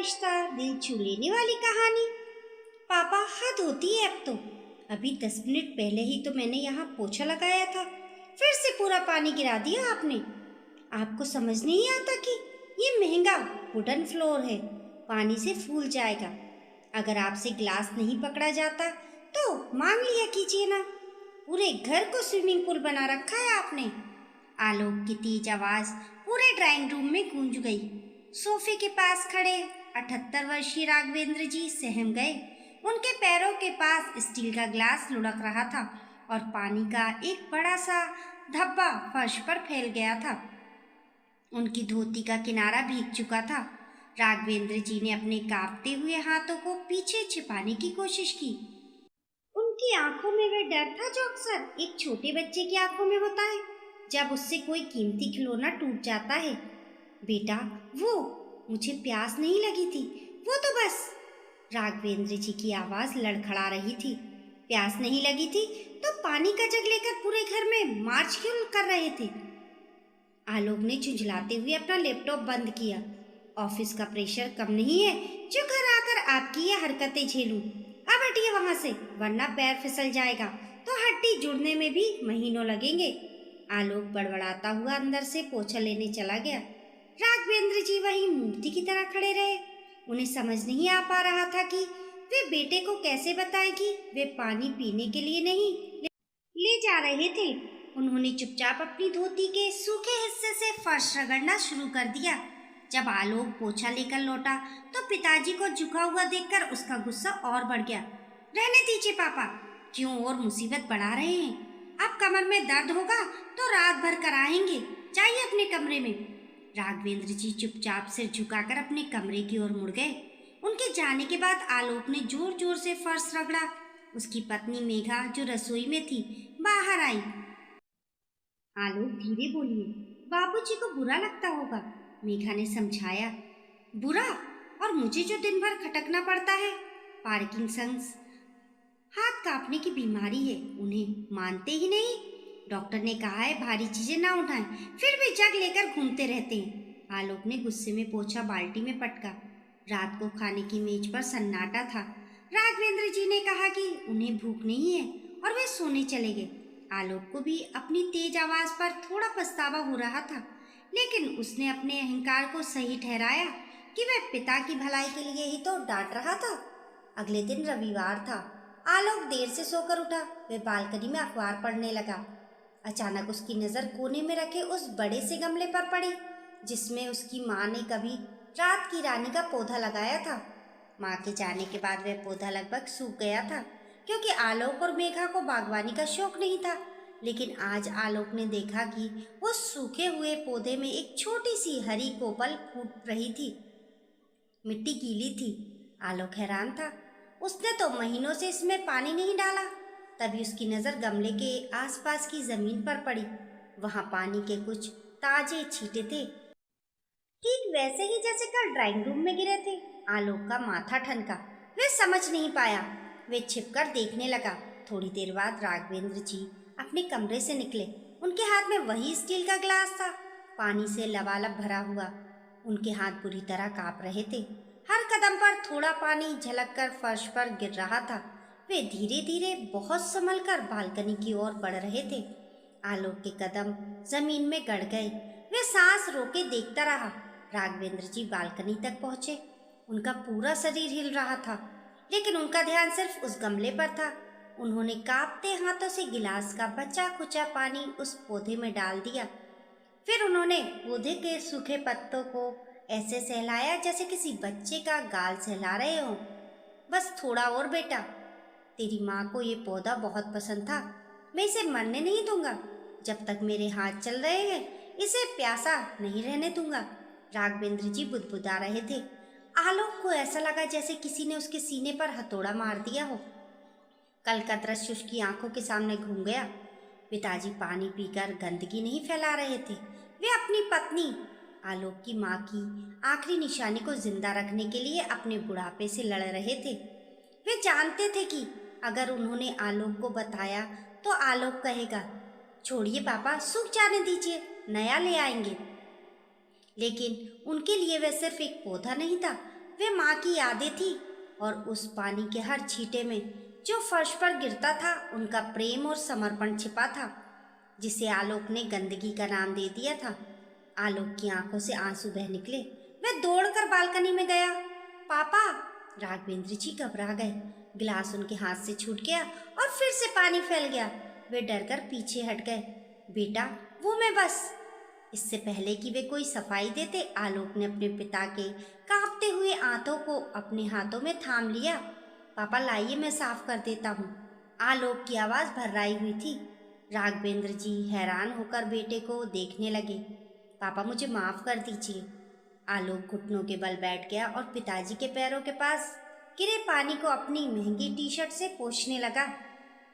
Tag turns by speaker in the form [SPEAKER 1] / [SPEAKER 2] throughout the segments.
[SPEAKER 1] रिश्ता दिल छू लेने वाली कहानी। पापा हद होती है अब तो। अभी 10 मिनट पहले ही तो मैंने यहाँ पोछा लगाया था, फिर से पूरा पानी गिरा दिया आपने। आपको समझ नहीं आता कि ये महंगा वुडन फ्लोर है, पानी से फूल जाएगा। अगर आपसे ग्लास नहीं पकड़ा जाता तो मांग लिया कीजिए ना। पूरे घर को स्विमिंग पूल बना रखा है आपने। आलोक की तेज आवाज पूरे ड्राइंग रूम में गूंज गई। सोफे के पास खड़े 78 वर्षीय राघवेंद्र जी सहम गए। उनके पैरों के पास स्टील का ग्लास लुढ़क रहा था और पानी का एक बड़ा सा धब्बा फर्श पर फैल गया था। उनकी धोती का किनारा भीग चुका था। राघवेंद्र जी ने अपने कांपते हुए हाथों को पीछे छिपाने की कोशिश की। उनकी आंखों में वह डर था जो अक्सर एक छोटे बच्चे की आंखों में होता है जब उससे कोई कीमती खिलौना टूट जाता है। बेटा, वो मुझे प्यास नहीं लगी थी, वो तो बस। राघवेंद्र जी की आवाज लड़खड़ा रही थी। प्यास नहीं लगी थी तो पानी का जग लेकर पूरे घर में मार्च क्यों कर रहे थे? आलोक ने झुंझलाते हुए अपना लैपटॉप बंद किया। ऑफिस का प्रेशर कम नहीं है जो घर आकर आपकी ये हरकतें झेलूं। अब हटिए वहां से, वरना पैर फिसल जाएगा तो हड्डी जुड़ने में भी महीनों लगेंगे। आलोक बड़बड़ाता हुआ अंदर से पोछा लेने चला गया। राघवेंद्र जी वहीं मूर्ति की तरह खड़े रहे। उन्हें समझ नहीं आ पा रहा था कि वे बेटे को कैसे बताएं कि वे पानी पीने के लिए नहीं ले जा रहे थे। उन्होंने चुपचाप अपनी धोती के सूखे हिस्से से फर्श रगड़ना शुरू कर दिया। जब आलोक पोछा लेकर लौटा तो पिताजी को झुका हुआ देखकर उसका गुस्सा और बढ़ गया। रहने दीजिए पापा, क्यों और मुसीबत बढ़ा रहे हैं? अब कमर में दर्द होगा तो रात भर कराएंगे, जाइए अपने कमरे में। राघवेंद्र जी चुपचाप सिर झुकाकर अपने कमरे की ओर मुड़ गए। उनके जाने के बाद आलोक ने जोर जोर से फर्श रगड़ा। उसकी पत्नी मेघा जो रसोई में थी बाहर आई। आलोक धीरे बोलिए, बाबूजी को बुरा लगता होगा, मेघा ने समझाया। बुरा? और मुझे जो दिन भर खटकना पड़ता है। पार्किंसंस हाथ कांपने की बीमारी है, उन्हें मानते ही नहीं। डॉक्टर ने कहा है भारी चीजें ना उठाएं, फिर भी जग लेकर घूमते रहते हैं। आलोक ने गुस्से में पोछा बाल्टी में पटका। रात को खाने की मेज पर सन्नाटा था। राघवेंद्र जी ने कहा कि उन्हें भूख नहीं है और वे सोने चले गए। आलोक को भी अपनी तेज आवाज पर थोड़ा पछतावा हो रहा था, लेकिन उसने अपने अहंकार को सही ठहराया कि वह पिता की भलाई के लिए ही तो डांट रहा था। अगले दिन रविवार था। आलोक देर से सोकर उठा। वह बालकनी में अखबार पढ़ने लगा। अचानक उसकी नजर कोने में रखे उस बड़े से गमले पर पड़ी जिसमें उसकी माँ ने कभी रात की रानी का पौधा लगाया था। माँ के जाने के बाद वह पौधा लगभग सूख गया था क्योंकि आलोक और मेघा को बागवानी का शौक नहीं था। लेकिन आज आलोक ने देखा कि उस सूखे हुए पौधे में एक छोटी सी हरी कोपल फूट रही थी। मिट्टी गीली थी। आलोक हैरान था। उसने तो महीनों से इसमें पानी नहीं डाला। तभी उसकी नज़र गमले के आसपास की जमीन पर पड़ी। वहां पानी के कुछ ताजे छींटे थे, ठीक वैसे ही जैसे कल ड्राइंग रूम में गिरे थे। आलोक का माथा ठनका। वे समझ नहीं पाया। वे छिपकर देखने लगा। थोड़ी देर बाद राघवेंद्र जी अपने कमरे से निकले। उनके हाथ में वही स्टील का ग्लास था, पानी से लबालब भरा हुआ। उनके हाथ बुरी तरह कांप रहे थे। हर कदम पर थोड़ा पानी झलककर फर्श पर गिर रहा था। वे धीरे धीरे बहुत संभल कर बालकनी की ओर बढ़ रहे थे। आलोक के कदम जमीन में गड़ गए। वे सांस रोके देखता रहा। राघवेंद्र जी बालकनी तक पहुंचे। उनका पूरा शरीर हिल रहा था, लेकिन उनका ध्यान सिर्फ उस गमले पर था। उन्होंने कांपते हाथों से गिलास का बचा खुचा पानी उस पौधे में डाल दिया। फिर उन्होंने पौधे के सूखे पत्तों को ऐसे सहलाया जैसे किसी बच्चे का गाल सहला रहे हो। बस थोड़ा और बेटा, तेरी माँ को ये पौधा बहुत पसंद था। मैं इसे मरने नहीं दूंगा। जब तक मेरे हाथ चल रहे हैं इसे प्यासा नहीं रहने दूंगा। राघवेंद्र जी बुदबुदा रहे थे। आलोक को ऐसा लगा जैसे किसी ने उसके सीने पर हथौड़ा मार दिया हो। कल का दृश्य उसकी आंखों के सामने घूम गया। पिताजी पानी पीकर गंदगी नहीं फैला रहे थे, वे अपनी पत्नी आलोक की माँ की आखिरी निशानी को जिंदा रखने के लिए अपने बुढ़ापे से लड़ रहे थे। वे जानते थे कि अगर उन्होंने आलोक को बताया तो आलोक कहेगा, छोड़िए पापा, सूख जाने दीजिए, नया ले आएंगे। लेकिन उनके लिए वह सिर्फ एक पौधा नहीं था, वे माँ की यादें थी और उस पानी के हर छींटे में जो फर्श पर गिरता था उनका प्रेम और समर्पण छिपा था, जिसे आलोक ने गंदगी का नाम दे दिया था। आलोक की आंखों से आंसू बह निकले। वह दौड़कर बालकनी में गया। पापा! राघवेंद्र जी घबरा गए। गिलास उनके हाथ से छूट गया और फिर से पानी फैल गया। वे डरकर पीछे हट गए। बेटा, वो मैं बस। इससे पहले कि वे कोई सफाई देते, आलोक ने अपने पिता के कांपते हुए हाथों को अपने हाथों में थाम लिया। पापा लाइए, मैं साफ कर देता हूँ। आलोक की आवाज़ भर्राई हुई थी। राघवेंद्र जी हैरान होकर बेटे को देखने लगे। पापा, मुझे माफ़ कर दीजिए। आलोक घुटनों के बल बैठ गया और पिताजी के पैरों के पास गिरे पानी को अपनी महंगी टी शर्ट से पोंछने लगा।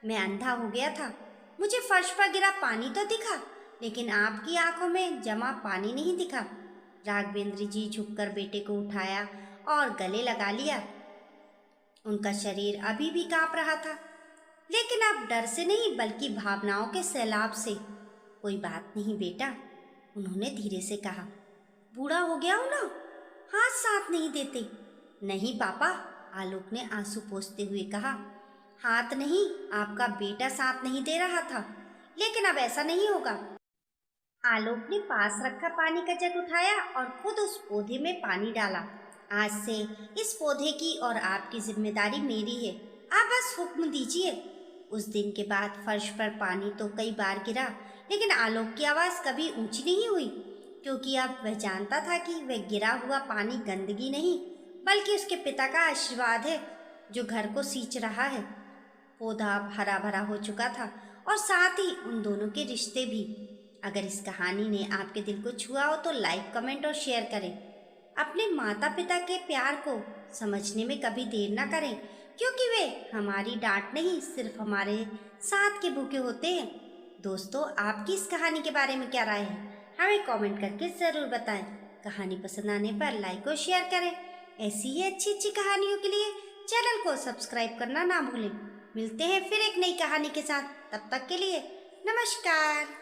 [SPEAKER 1] मैं अंधा हो गया था। मुझे फर्श पर गिरा पानी तो दिखा, लेकिन आपकी आंखों में जमा पानी नहीं दिखा। राघवेंद्र जी झुककर बेटे को उठाया और गले लगा लिया। उनका शरीर अभी भी कांप रहा था, लेकिन अब डर से नहीं बल्कि भावनाओं के सैलाब से। कोई बात नहीं बेटा, उन्होंने धीरे से कहा। बूढ़ा हो गया हूं ना, हाथ साथ नहीं देते। नहीं पापा, आलोक ने आंसू पोंछते हुए कहा। हाथ नहीं, आपका बेटा साथ नहीं दे रहा था, लेकिन अब ऐसा नहीं होगा। आलोक ने पास रखा पानी का जग उठाया और खुद उस पौधे में पानी डाला। आज से इस पौधे की और आपकी जिम्मेदारी मेरी है। आप बस हुक्म दीजिए। उस दिन के बाद फर्श पर पानी तो कई बार गिरा, लेकिन आलोक की आवाज़ कभी ऊंची नहीं हुई, क्योंकि अब वह जानता था कि वह गिरा हुआ पानी गंदगी नहीं, बल्कि उसके पिता का आशीर्वाद है जो घर को सींच रहा है। पौधा अब हरा भरा हो चुका था और साथ ही उन दोनों के रिश्ते भी। अगर इस कहानी ने आपके दिल को छुआ हो तो लाइक, कमेंट और शेयर करें। अपने माता पिता के प्यार को समझने में कभी देर ना करें, क्योंकि वे हमारी डांट नहीं, सिर्फ हमारे साथ के भूखे होते हैं। दोस्तों, आपकी इस कहानी के बारे में क्या राय है, हमें कमेंट करके ज़रूर बताएं। कहानी पसंद आने पर लाइक और शेयर करें। ऐसी ही अच्छी अच्छी कहानियों के लिए चैनल को सब्सक्राइब करना ना भूलें। मिलते हैं फिर एक नई कहानी के साथ। तब तक के लिए नमस्कार।